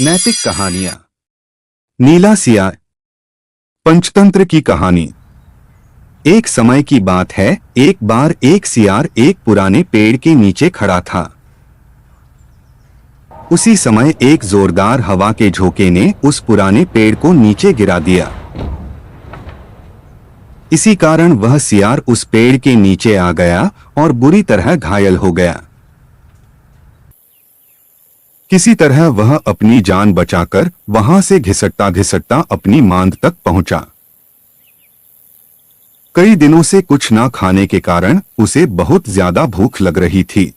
नैतिक कहानियां। नीला सियार। पंचतंत्र की कहानी। एक समय की बात है, एक बार एक सियार एक पुराने पेड़ के नीचे खड़ा था। उसी समय एक जोरदार हवा के झोंके ने उस पुराने पेड़ को नीचे गिरा दिया। इसी कारण वह सियार उस पेड़ के नीचे आ गया और बुरी तरह घायल हो गया। किसी तरह वह अपनी जान बचाकर वहां से घिसटता घिसटता अपनी मांद तक पहुंचा। कई दिनों से कुछ ना खाने के कारण उसे बहुत ज्यादा भूख लग रही थी।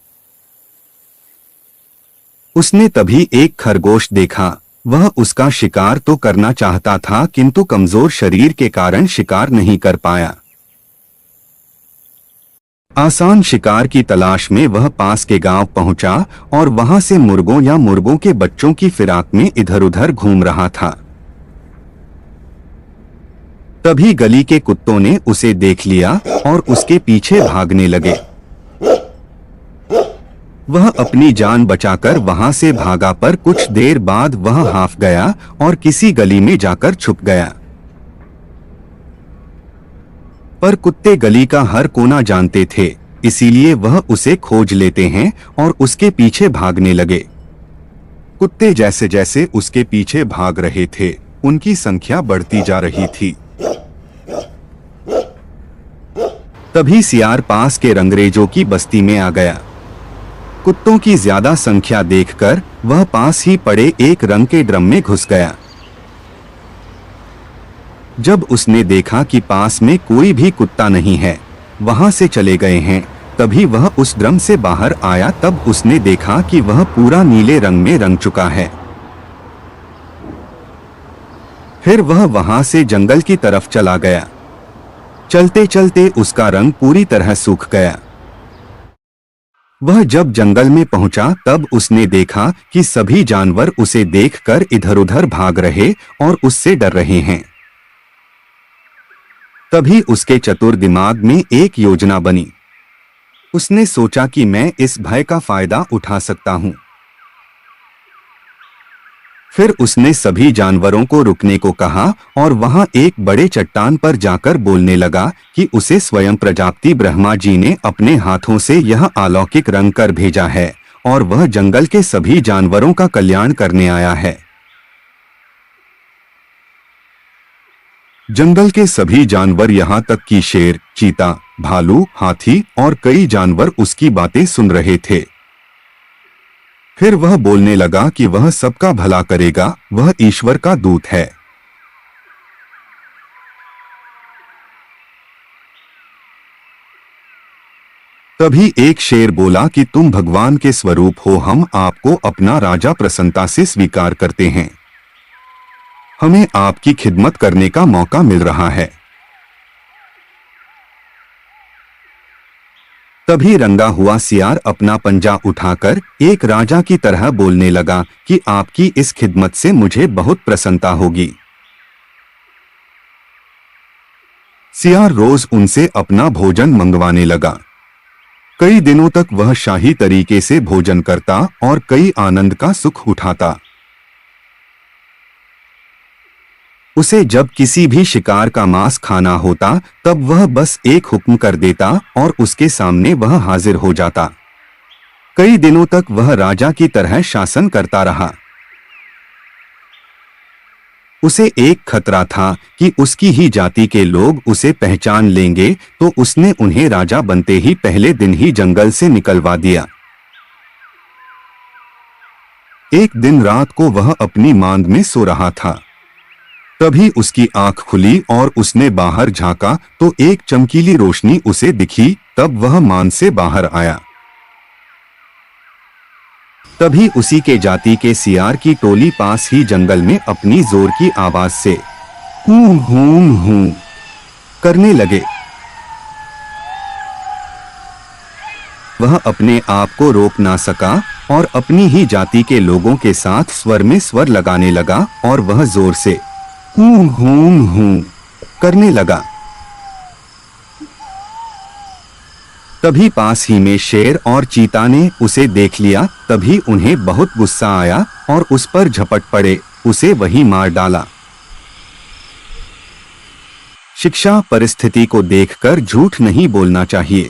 उसने तभी एक खरगोश देखा। वह उसका शिकार तो करना चाहता था, किंतु कमजोर शरीर के कारण शिकार नहीं कर पाया। आसान शिकार की तलाश में वह पास के गांव पहुंचा और वहां से मुर्गों या मुर्गों के बच्चों की फिराक में इधर-उधर घूम रहा था। तभी गली के कुत्तों ने उसे देख लिया और उसके पीछे भागने लगे। वह अपनी जान बचाकर वहां से भागा, पर कुछ देर बाद वह हाफ गया और किसी गली में जाकर छुप गया। पर कुत्ते गली का हर कोना जानते थे, इसीलिए वह उसे खोज लेते हैं और उसके पीछे भागने लगे। कुत्ते जैसे जैसे उसके पीछे भाग रहे थे, उनकी संख्या बढ़ती जा रही थी। तभी सियार पास के रंगरेजों की बस्ती में आ गया। कुत्तों की ज्यादा संख्या देखकर वह पास ही पड़े एक रंग के ड्रम में घुस गया। जब उसने देखा कि पास में कोई भी कुत्ता नहीं है, वहां से चले गए हैं, तभी वह उस ड्रम से बाहर आया। तब उसने देखा कि वह पूरा नीले रंग में रंग चुका है। फिर वह वहां से जंगल की तरफ चला गया। चलते चलते उसका रंग पूरी तरह सूख गया। वह जब जंगल में पहुंचा तब उसने देखा कि सभी जानवर उसे देखकर इधर-उधर भाग रहे और उससे डर रहे हैं। तभी उसके चतुर दिमाग में एक योजना बनी। उसने सोचा कि मैं इस भय का फायदा उठा सकता हूं। फिर उसने सभी जानवरों को रुकने को कहा और वहां एक बड़े चट्टान पर जाकर बोलने लगा कि उसे स्वयं प्रजापति ब्रह्मा जी ने अपने हाथों से यह अलौकिक रंग कर भेजा है और वह जंगल के सभी जानवरों का कल्याण करने आया है। जंगल के सभी जानवर, यहाँ तक कि शेर, चीता, भालू, हाथी और कई जानवर उसकी बातें सुन रहे थे। फिर वह बोलने लगा कि वह सबका भला करेगा, वह ईश्वर का दूत है। तभी एक शेर बोला कि तुम भगवान के स्वरूप हो, हम आपको अपना राजा प्रसन्नता से स्वीकार करते हैं। हमें आपकी खिदमत करने का मौका मिल रहा है। तभी रंगा हुआ सियार अपना पंजा उठाकर एक राजा की तरह बोलने लगा कि आपकी इस खिदमत से मुझे बहुत प्रसन्नता होगी। सियार रोज उनसे अपना भोजन मंगवाने लगा। कई दिनों तक वह शाही तरीके से भोजन करता और कई आनंद का सुख उठाता। उसे जब किसी भी शिकार का मांस खाना होता तब वह बस एक हुक्म कर देता और उसके सामने वह हाजिर हो जाता। कई दिनों तक वह राजा की तरह शासन करता रहा। उसे एक खतरा था कि उसकी ही जाति के लोग उसे पहचान लेंगे, तो उसने उन्हें राजा बनते ही पहले दिन ही जंगल से निकलवा दिया। एक दिन रात को वह अपनी मांद में सो रहा था। तभी उसकी आंख खुली और उसने बाहर झांका तो एक चमकीली रोशनी उसे दिखी। तब वह मांद से बाहर आया। तभी उसी के जाति के सियार की टोली पास ही जंगल में अपनी जोर की आवाज से हूं हूं हूं करने लगे। वह अपने आप को रोक ना सका और अपनी ही जाति के लोगों के साथ स्वर में स्वर लगाने लगा और वह जोर से हूं हूं हूं करने लगा। तभी पास ही में शेर और चीता ने उसे देख लिया। तभी उन्हें बहुत गुस्सा आया और उस पर झपट पड़े, उसे वहीं मार डाला। शिक्षा: परिस्थिति को देखकर झूठ नहीं बोलना चाहिए।